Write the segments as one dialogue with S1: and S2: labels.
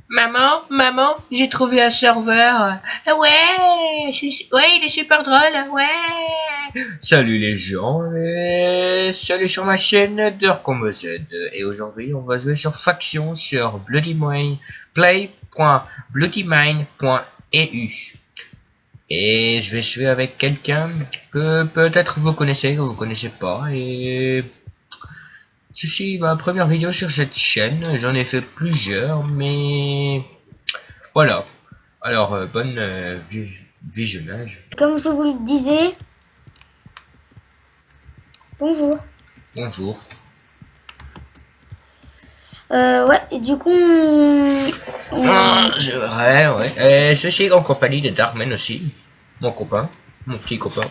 S1: Maman, j'ai trouvé un serveur. Ah ouais, ouais, il est super drôle, ouais. Salut les gens, et salut sur ma chaîne d'HeurcomZ. Et aujourd'hui, on va jouer sur Faction sur Bloodymine, play.bloodymine.eu. Et je vais jouer avec quelqu'un que peut-être vous connaissez, que vous connaissez pas. Et ceci est ma première vidéo sur cette chaîne. J'en ai fait plusieurs, mais voilà. Alors, bonne visionnage.
S2: Comme je vous le disais, bonjour.
S1: Bonjour.
S2: Ouais, et du coup,
S1: C'est vrai, ouais. Ceci est en compagnie de Darmen aussi. Mon copain. Mon petit copain.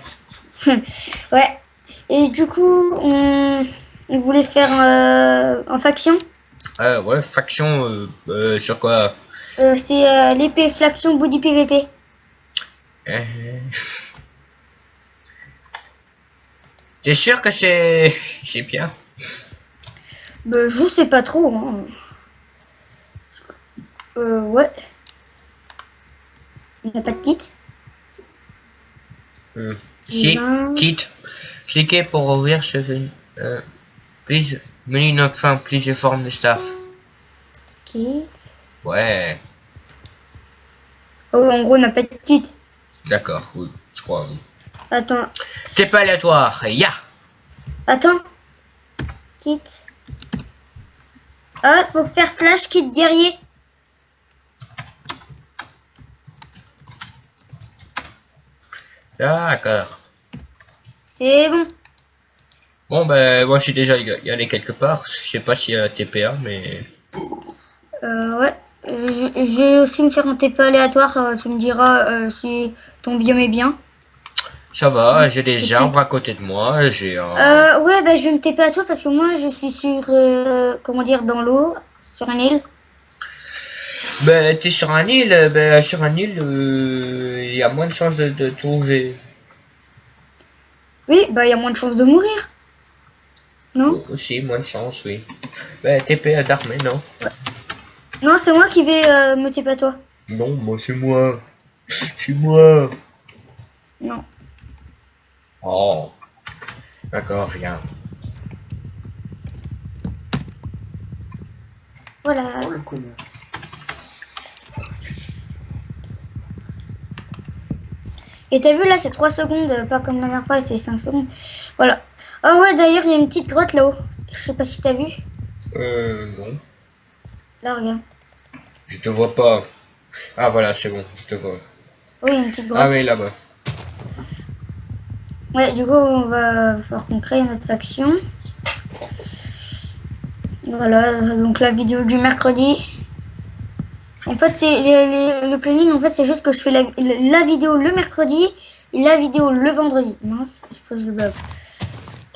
S2: ouais, et du coup, on voulait faire en faction.
S1: Ouais, faction, sur quoi?
S2: C'est l'épée faction body PVP.
S1: Euh, T'es sûr que c'est bien?
S2: Bah, je sais pas trop. Hein. Ouais, il n'y a pas de kit.
S1: Si,
S2: 20
S1: quitte. Cliquez pour ouvrir ce please, menu not found, please inform the staff.
S2: kit.
S1: Ouais,
S2: Oh, en gros, on n'a pas de kit.
S1: d'accord, oui, je crois, oui.
S2: Attends,
S1: C'est pas aléatoire, ya!
S2: attends, kit. Ah, faut faire slash kit guerrier.
S1: D'accord.
S2: C'est bon.
S1: Bon, ben, moi je suis déjà y allé quelque part. Je sais pas s'il y a TPA, mais
S2: Ouais. Je vais aussi me faire un TP aléatoire. Tu me diras si ton biome est bien.
S1: ça va. J'ai
S2: Tout de
S1: des
S2: suite.
S1: arbres à côté de moi. J'ai un.
S2: Ouais, bah, je vais me TP à toi parce que moi, je suis sur, comment dire, dans l'eau, sur une île.
S1: Ben, t'es sur un île. Ben, sur un île, il y a moins de chances de trouver.
S2: Oui, bah, il y a moins de chances de mourir, non?
S1: Aussi, moins de chance, oui. Ben, TP à d'armée, non?
S2: Non, c'est moi qui vais me TP à toi.
S1: Non, moi c'est moi. C'est moi.
S2: Non.
S1: Oh, d'accord, viens.
S2: Voilà.
S1: Oh le connard.
S2: Et t'as vu là, c'est 3 secondes, pas comme la dernière fois, c'est 5 secondes. Voilà. Ah ouais, d'ailleurs, il y a une petite grotte là-haut. Je sais pas si t'as vu.
S1: Non.
S2: Là, regarde.
S1: Je te vois pas. Ah voilà, c'est bon, je te vois.
S2: Oui, il y a une petite
S1: Ah oui,
S2: grotte.
S1: là-bas.
S2: Ouais, du coup, on va falloir qu'on crée notre faction. Voilà, donc la vidéo du mercredi. En fait, c'est le planning, en fait, c'est juste que je fais la vidéo le mercredi et la vidéo le vendredi. Mince, je pense que je le bloque.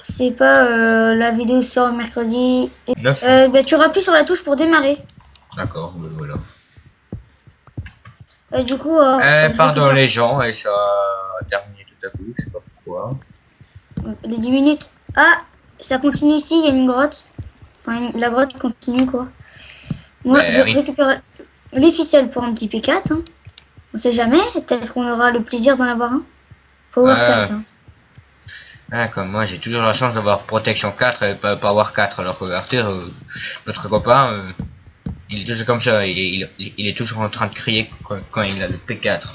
S2: C'est pas la vidéo sort le mercredi.
S1: 9.
S2: Bah, tu rappuies sur la touche pour démarrer.
S1: D'accord, ben voilà.
S2: Du coup, je
S1: Pardon
S2: récupère
S1: les gens, et ça a terminé tout à coup, je sais pas pourquoi.
S2: les 10 minutes. Ah, ça continue ici, il y a une grotte. Enfin, la grotte continue, quoi. Moi, je
S1: Ben oui.
S2: récupère les ficelles pour un petit P4. Hein. On sait jamais, peut-être qu'on aura le plaisir d'en avoir un. Power 4. Hein.
S1: Comme moi j'ai toujours la chance d'avoir protection 4 et pas avoir 4, alors que Arthur, notre copain, il est toujours comme ça, il est toujours en train de crier quand il a le P4.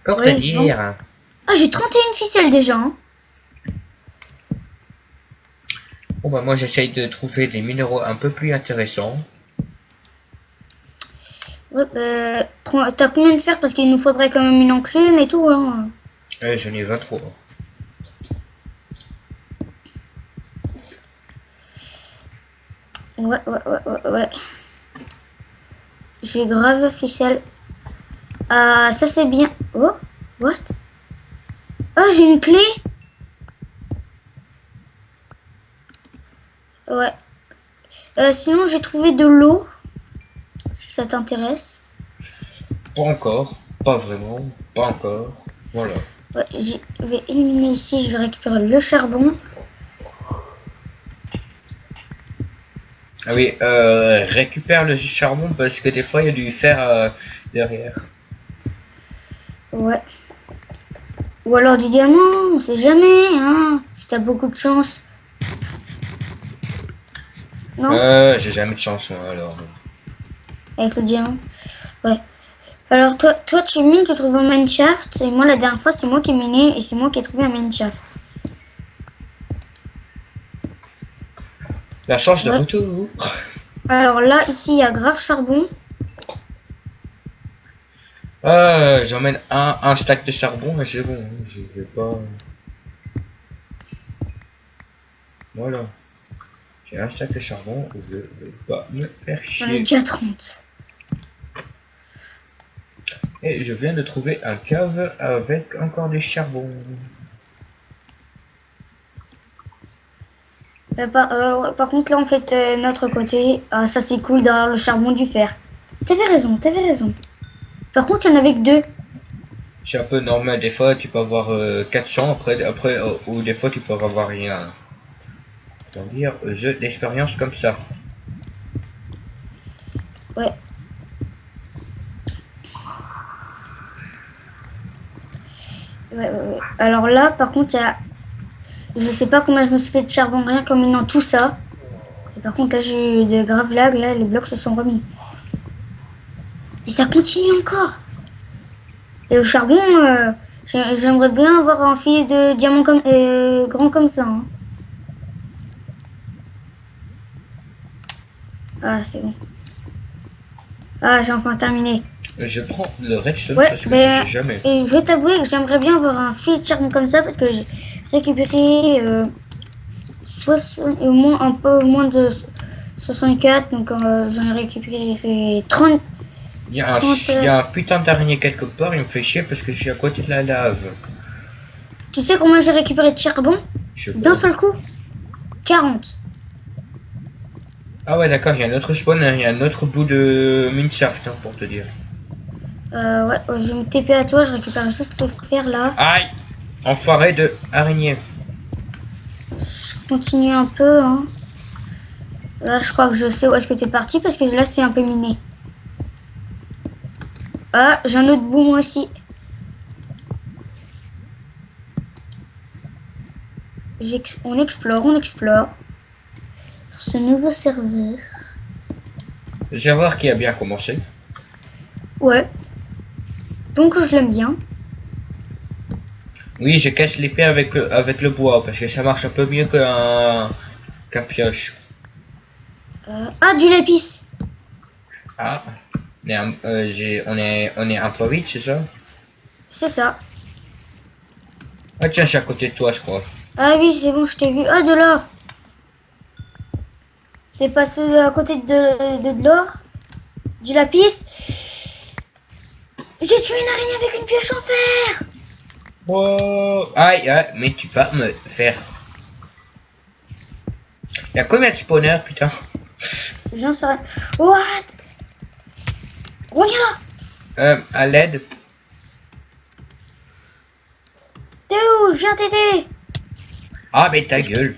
S1: Pour te
S2: Ouais, il se vante.
S1: dire.
S2: Ah, j'ai 31 ficelles déjà. Hein.
S1: Bon bah moi j'essaye de trouver des minéraux un peu plus intéressants.
S2: Ouais, t'as combien de fer? Parce qu'il nous faudrait quand même une enclume et tout. Hein.
S1: J'en ai 23.
S2: Ouais. J'ai grave ficelle. Ah, ça c'est bien. Oh, what? Oh, j'ai une clé. Ouais. Sinon, j'ai trouvé de l'eau. Si ça t'intéresse.
S1: Pas encore, pas vraiment, pas encore. Voilà.
S2: Ouais, je vais éliminer ici. Je vais récupérer le charbon.
S1: Ah oui, récupère le charbon parce que des fois il y a du fer derrière.
S2: Ouais. Ou alors du diamant, on sait jamais, hein. Si t'as beaucoup de chance. Non,
S1: J'ai jamais de chance moi alors.
S2: avec le diamant. Ouais. Alors toi tu mines, tu trouves un mineshaft. Et moi la dernière fois c'est moi qui ai miné et c'est moi qui ai trouvé un mineshaft.
S1: La chance de
S2: Ouais.
S1: retour.
S2: Alors là ici il y a grave charbon.
S1: J'emmène un stack de charbon et c'est bon. Je vais pas. Voilà. J'ai un stack de charbon, je vais pas me faire
S2: J'en ai
S1: chier.
S2: déjà 30.
S1: Et je viens de trouver un cave avec encore du charbon.
S2: Par contre là on fait notre côté. Ah, ça c'est cool derrière le charbon du fer. T'avais raison, t'avais raison. Par contre il y en avait que 2.
S1: C'est un peu normal, des fois tu peux avoir 400, après ou des fois tu peux avoir rien. C'est-à-dire jeu d'expérience comme ça.
S2: Ouais. Ouais. Alors là par contre il y a... Je sais pas combien je me suis fait de charbon rien qu'en minant tout ça. Et par contre là j'ai eu de graves lag, là les blocs se sont remis. Et ça continue encore. Et au charbon, j'aimerais bien avoir un filet de diamant comme, grand comme ça. Hein. Ah c'est bon. Ah j'ai enfin terminé.
S1: Je prends le redstone
S2: Ouais,
S1: parce que je
S2: ben,
S1: sais jamais.
S2: et je vais t'avouer que j'aimerais bien avoir un filet de charbon comme ça parce que j'ai récupéré au moins un peu moins de 64, donc j'en ai récupéré 30.
S1: Il y a un putain d'araignée quelque part, il me fait chier parce que je suis à côté de la lave.
S2: Tu sais combien j'ai récupéré de charbon
S1: Je sais
S2: d'un
S1: pas.
S2: seul coup? 40.
S1: Ah ouais d'accord, il y a un autre spawn, il y a un autre bout de mineshaft hein, pour te dire.
S2: Ouais, je vais me TP à toi, je récupère juste le fer là.
S1: Aïe! Enfoiré de araignée.
S2: Je continue un peu. Hein. Là, je crois que je sais où est-ce que t'es parti parce que là, c'est un peu miné. Ah, j'ai un autre bout moi aussi. On explore, on explore. Sur ce nouveau serveur.
S1: Je vais voir qui a bien commencé.
S2: Ouais. Donc, je l'aime bien.
S1: Oui, je cache l'épée avec le bois parce que ça marche un peu mieux qu'un pioche.
S2: Ah, du lapis.
S1: Ah, on est un peu vite, c'est ça?
S2: C'est ça.
S1: Ah tiens, je suis à côté de toi, je crois.
S2: Ah oui, c'est bon, je t'ai vu. Ah, de l'or. T'es passé à côté de l'or. Du lapis. J'ai tué une araignée avec une pioche en fer.
S1: Oh, aïe, aïe, mais tu vas me faire. Il y a combien de spawners, putain?
S2: J'en sais rien. What? Reviens là.
S1: À l'aide.
S2: T'es où? Je viens t'aider.
S1: Ah, mais ta gueule.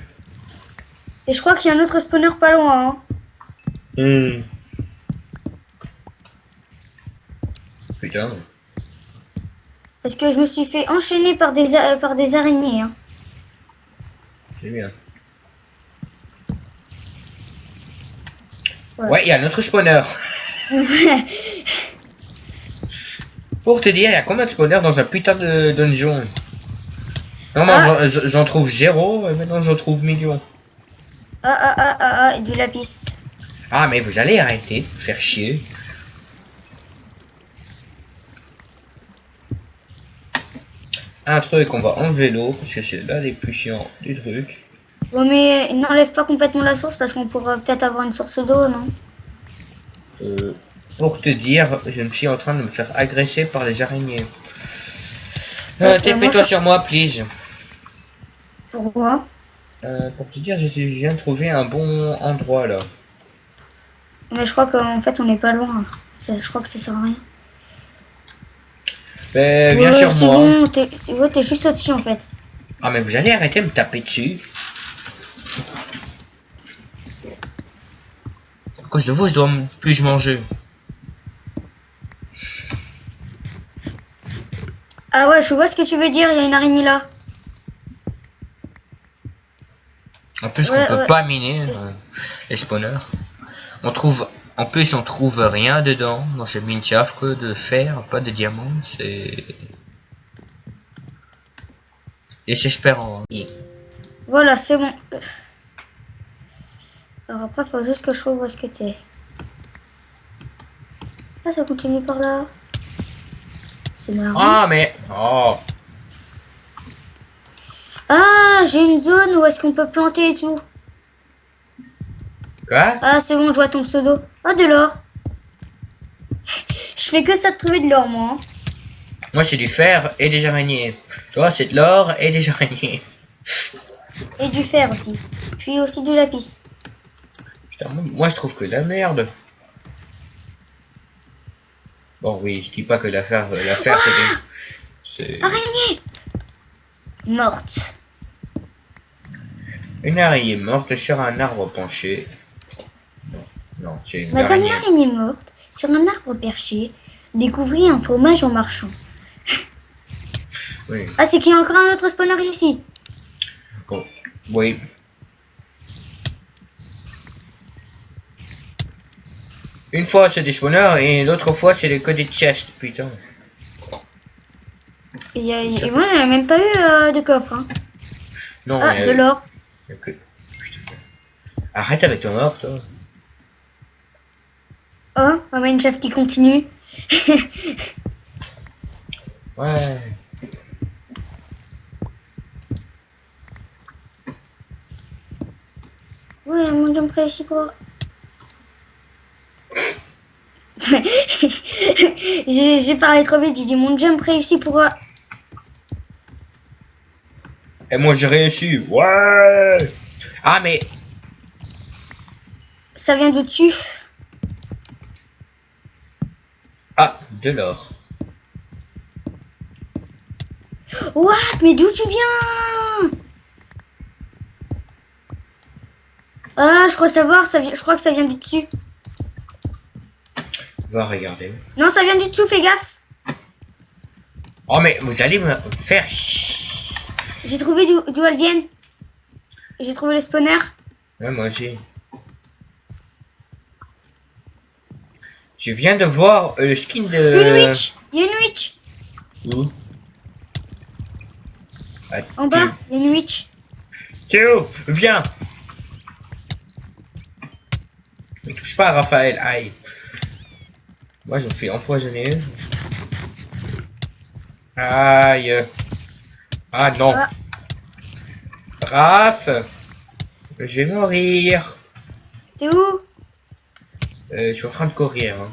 S2: Et je crois qu'il y a un autre spawner pas loin. Hein.
S1: Putain.
S2: Parce que je me suis fait enchaîner par des araignées. Hein.
S1: C'est bien.
S2: Voilà.
S1: Ouais, il y a un autre spawner. Pour te dire, il y a combien de spawners dans un putain de dungeon? Normalement, j'en trouve 0 et maintenant j'en trouve millions.
S2: Du lapis.
S1: Ah, mais vous allez arrêter de vous faire chier. Un truc, on va enlever l'eau parce que c'est là les plus chiants du truc.
S2: Ouais, mais n'enlève pas complètement la source parce qu'on pourra peut-être avoir une source d'eau, non?
S1: Pour te dire, je me suis en train de me faire agresser par les araignées. TP-toi sur moi, please.
S2: Pourquoi?
S1: Pour te dire, je viens de trouver un bon endroit là.
S2: Mais je crois qu'en fait on n'est pas loin. Je crois que ça sert à rien.
S1: Ben, viens sur moi.
S2: Bon, t'es juste au-dessus en fait.
S1: Ah, mais vous allez arrêter de me taper dessus. cause de vous, je dois plus manger.
S2: Ah ouais, je vois ce que tu veux dire, il y a une araignée là.
S1: En plus,
S2: Ouais,
S1: on peut
S2: ouais.
S1: pas miner les spawners. On trouve, en plus, on trouve rien dedans dans cette mine shaft que de fer, pas de diamants. C'est désespérant.
S2: Voilà, c'est bon. Alors après, faut juste que je trouve où est-ce que t'es. Ah, ça continue par là. C'est marrant.
S1: Ah mais oh.
S2: Ah, j'ai une zone où est-ce qu'on peut planter et tout.
S1: Quoi?
S2: Ah, c'est bon, je vois ton pseudo. Ah, de l'or. Je fais que ça de trouver de l'or, moi.
S1: Moi c'est du fer et des araignées. Toi c'est de l'or et des araignées.
S2: Et du fer aussi. Puis aussi du lapis.
S1: Putain, moi je trouve que la merde. Bon oui, je dis pas que l'affaire c'est
S2: Araignée morte.
S1: une araignée morte sur un arbre penché. Non, c'est une
S2: Madame
S1: araignée.
S2: l'araignée morte, sur un arbre perché, découvrit un fromage en marchant.
S1: Oui.
S2: Ah, c'est qu'il y a encore un autre spawner ici.
S1: Bon, oui. Une fois c'est des spawners et l'autre fois c'est que des chests, putain.
S2: Et moi, j'en ai même pas eu de coffre. Hein.
S1: Non,
S2: Ah, de l'or.
S1: Putain. Arrête avec ton or, toi.
S2: Oh, un Minecraft qui continue.
S1: Ouais.
S2: Ouais, mon jump ici pour... j'ai parlé trop vite, j'ai dit mon jump réussi pour...
S1: Et moi j'ai réussi. Ouais. Ah mais
S2: Ça vient de dessus.
S1: ah, de l'or.
S2: What? Mais d'où tu viens? Ah, je crois savoir, je crois que ça vient du dessus.
S1: Va regarder.
S2: Non, ça vient du dessous, fais gaffe.
S1: Oh mais vous allez me faire
S2: J'ai trouvé d'où elles viennent. J'ai trouvé le spawner.
S1: Ouais, moi aussi. Je viens de voir le skin de...
S2: Une witch. Il y a une witch.
S1: Où? Ah,
S2: En bas, il y a une witch.
S1: Théo, viens. Ne touche pas à Raphaël, aïe. Moi je me fais empoisonner. Aïe. Ah non.
S2: Ah.
S1: Raph, je vais mourir.
S2: T'es où?
S1: Je suis en train de courir. Hein.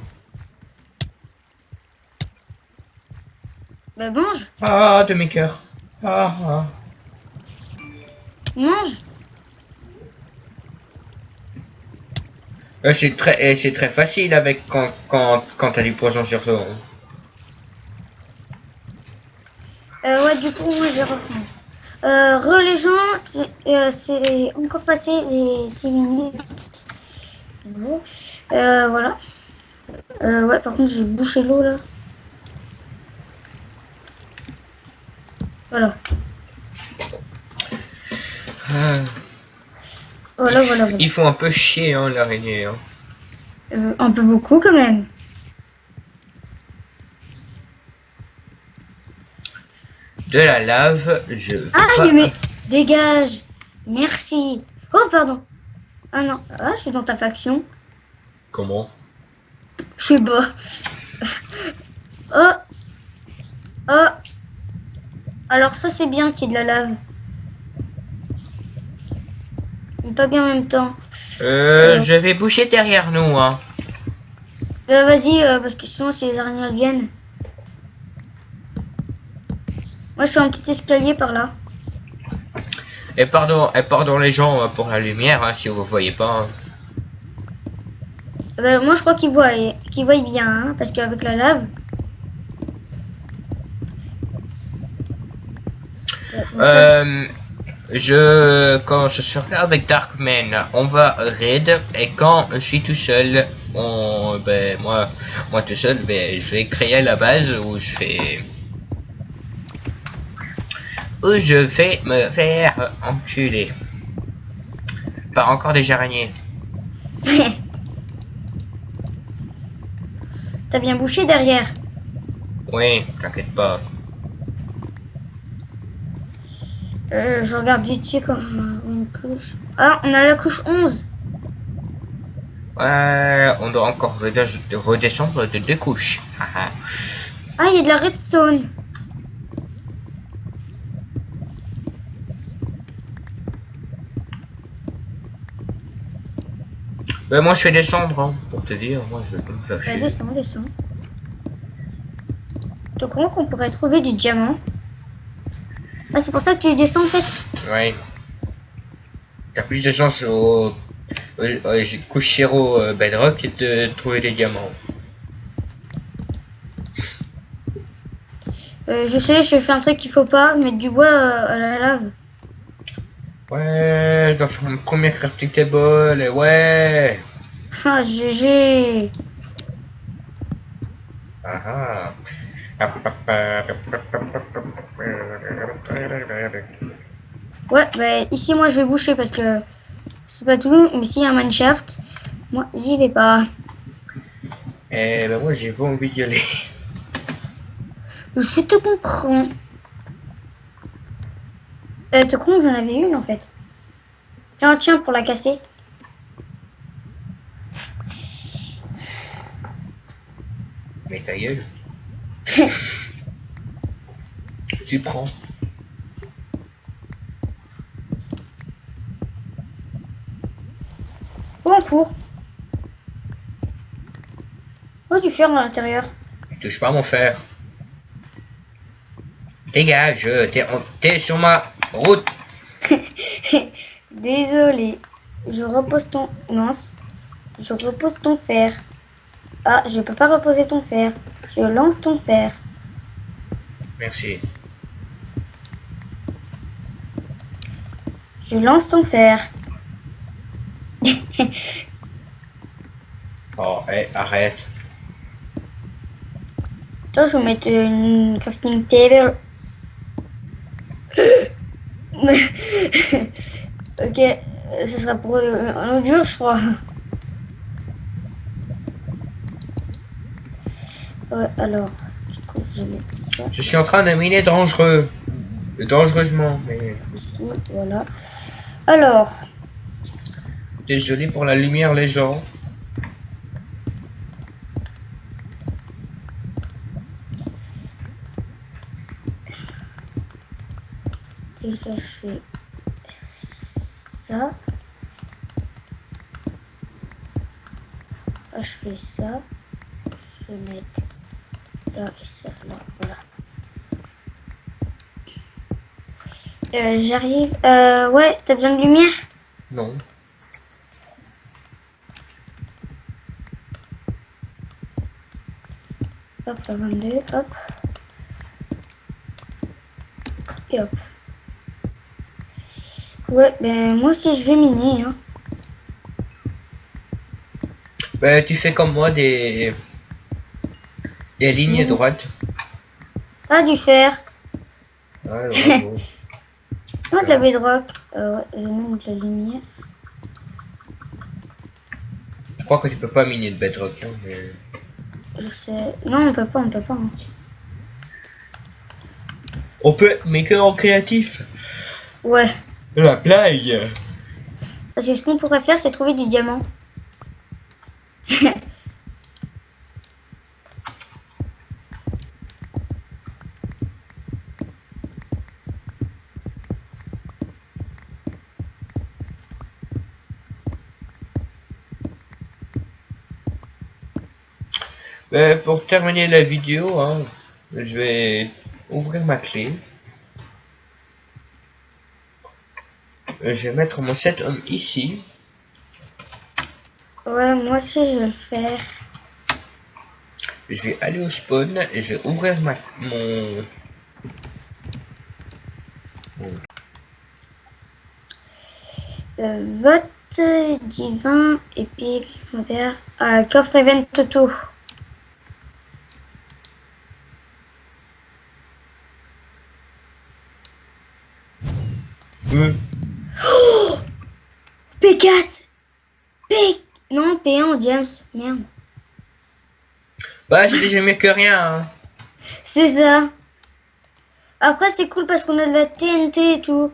S2: Bah mange.
S1: Ah, de mes cœurs. Ah, ah.
S2: Mange.
S1: C'est très facile avec quand t'as du poison sur toi. Hein.
S2: Ouais, du coup, moi, je vais reprendre. Les gens, c'est encore passé les 10 minutes. Bon. Voilà. Ouais, par contre, j'ai bouché l'eau, là. Voilà.
S1: Ah.
S2: Voilà, voilà.
S1: Il faut un peu chier, hein, l'araignée. Hein.
S2: Un peu beaucoup, quand même.
S1: De la lave, je...
S2: Ah, mais dégage. Merci. Oh, pardon. Ah non. Ah, je suis dans ta faction.
S1: Comment?
S2: Je sais pas. Oh. Oh. Alors ça, c'est bien qu'il y ait de la lave. Mais pas bien en même temps.
S1: Je vais boucher derrière nous, hein.
S2: Vas-y, parce que sinon, si les araignées elles viennent. Moi, je suis un petit escalier par là.
S1: Et pardon les gens pour la lumière, hein, si vous voyez pas. Hein.
S2: Moi, je crois qu'ils voient bien, hein, parce qu'avec la lave.
S1: Quand je serai avec Darkman, on va raid, et quand je suis tout seul, moi tout seul, je vais créer la base où je vais me faire enculer par encore des araignées.
S2: T'as bien bouché derrière.
S1: Oui, t'inquiète pas.
S2: Je regarde vite fait comme une couche. Ah, on a la couche 11.
S1: Ouais, on doit encore redescendre de 2 couches. Haha.
S2: Ah, il y a de la redstone.
S1: Moi je vais descendre, hein, pour te dire, moi je vais pas me faire
S2: Ouais,
S1: chier.
S2: descends, descends. Tu crois qu'on pourrait trouver du diamant? Ah, c'est pour ça que tu descends en fait.
S1: Ouais. T'as plus de chance au couchero bedrock de trouver des diamants.
S2: Je sais, je fais un truc qu'il faut pas, mettre du bois à la lave.
S1: Ouais, je dois faire mon premier crafting table, et ouais.
S2: Ah, GG.
S1: Ah ah.
S2: Ouais, bah ici moi je vais boucher parce que c'est pas tout, mais s'il y a un mineshaft, moi j'y vais pas.
S1: Eh ben moi j'ai pas envie d'y aller.
S2: Je te comprends. Te comprends, j'en avais une en fait. Tiens, tiens, pour la casser.
S1: Mais ta gueule. Tu prends.
S2: Oh, un four. Oh, du fer à l'intérieur.
S1: Touche pas à mon fer. Dégage, t'es sur ma route.
S2: Désolé. Je repose ton... Lance. Je repose ton fer. Ah, je peux pas reposer ton fer. Je lance ton fer.
S1: Merci.
S2: Je lance ton fer.
S1: Oh, arrête.
S2: Toi, je vais mettre une crafting table. Ok, ce sera pour un autre jour, je crois. Ouais, alors, du coup, je vais mettre ça
S1: Je suis en train de miner dangereusement, mais
S2: ici, voilà. Alors,
S1: désolé pour la lumière, les gens.
S2: déjà, je fais ça. Là, je fais ça. Je vais mettre là et ça, là, voilà. J'arrive. Ouais, t'as besoin de lumière?
S1: Non.
S2: Hop, la 22, hop. Et hop. Ouais, ben moi aussi je vais miner. Hein.
S1: Ben, tu fais comme moi des lignes droites.
S2: Ah, du fer.
S1: Ouais, bravo.
S2: Oh, de la bedrock. Ouais, je vais mettre de la lumière.
S1: Je crois que tu peux pas miner de bedrock, hein, mais...
S2: Je sais. Non, on peut pas, on peut pas. Hein.
S1: On peut, mais que en créatif.
S2: Ouais.
S1: La blague.
S2: Parce que ce qu'on pourrait faire, c'est trouver du diamant.
S1: Ben, pour terminer la vidéo, hein, je vais ouvrir ma clé. Je vais mettre mon set homme ici.
S2: Ouais, moi aussi je vais le faire.
S1: Je vais aller au spawn et je vais ouvrir mon...
S2: Vote divin, épique, moderne. Coffre event Toto. P4. P. Non, P1 James. Merde.
S1: Bah, j'ai déjà mieux que rien. Hein.
S2: C'est ça. Après, c'est cool parce qu'on a de la TNT et tout.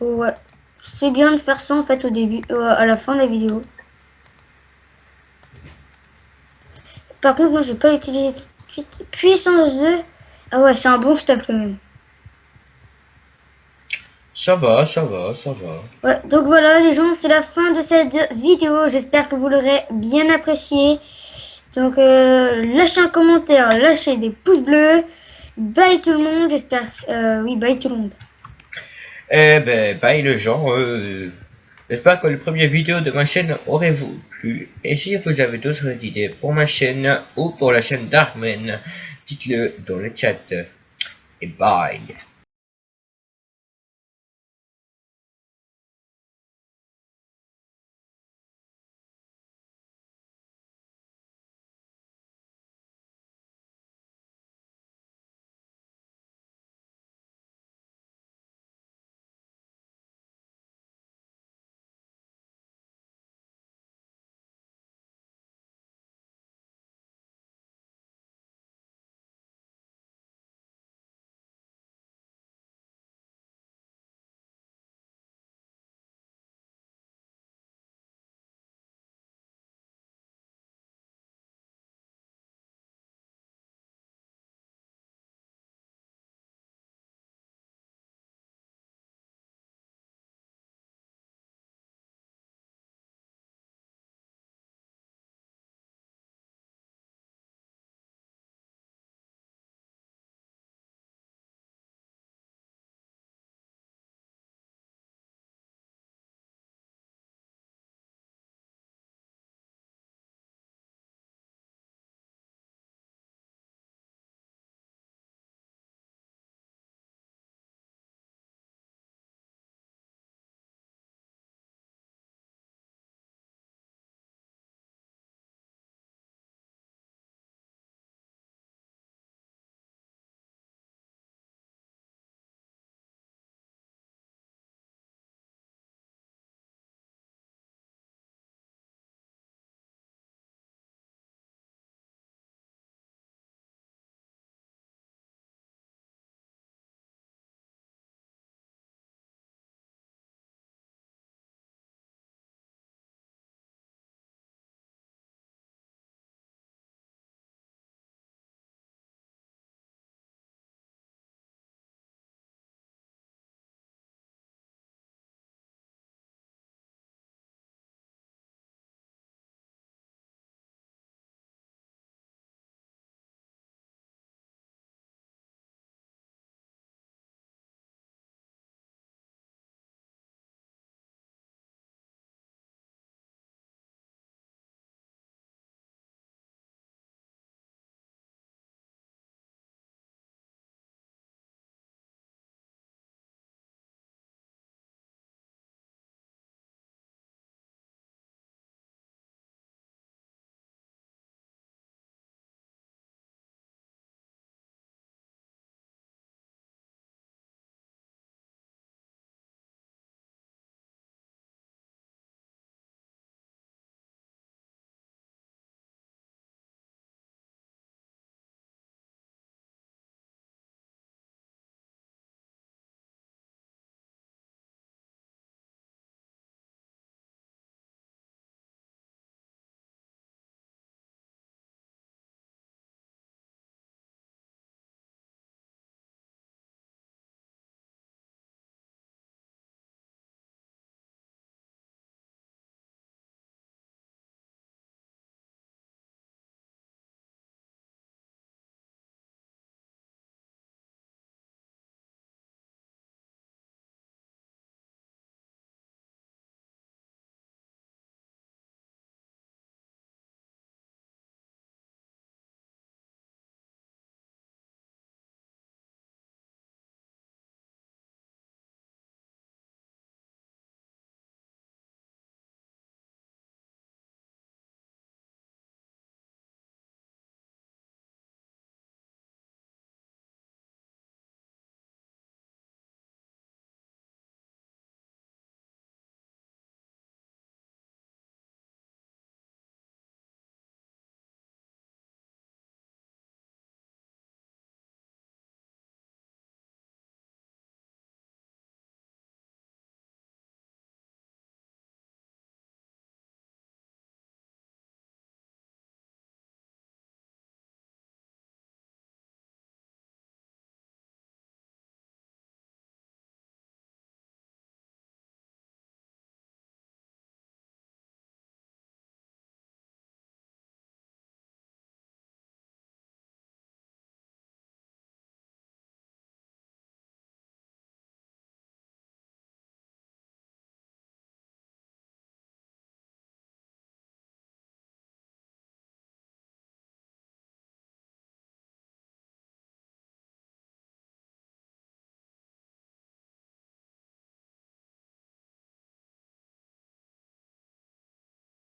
S2: Ouais. C'est bien de faire ça en fait au début, à la fin de la vidéo. Par contre, moi, je vais pas l'utiliser tout de suite. Puissance 2. Ah ouais, c'est un bon stuff quand même.
S1: Ça va, ça va, ça va.
S2: Ouais, donc voilà les gens, c'est la fin de cette vidéo. J'espère que vous l'aurez bien apprécié. Donc lâchez un commentaire, lâchez des pouces bleus. Bye tout le monde, j'espère. Oui, bye tout le monde.
S1: Eh ben, bye le gens. J'espère que le premier vidéo de ma chaîne aurait vous plu. Et si vous avez d'autres idées pour ma chaîne ou pour la chaîne d'Armen, dites-le dans le chat. Et bye.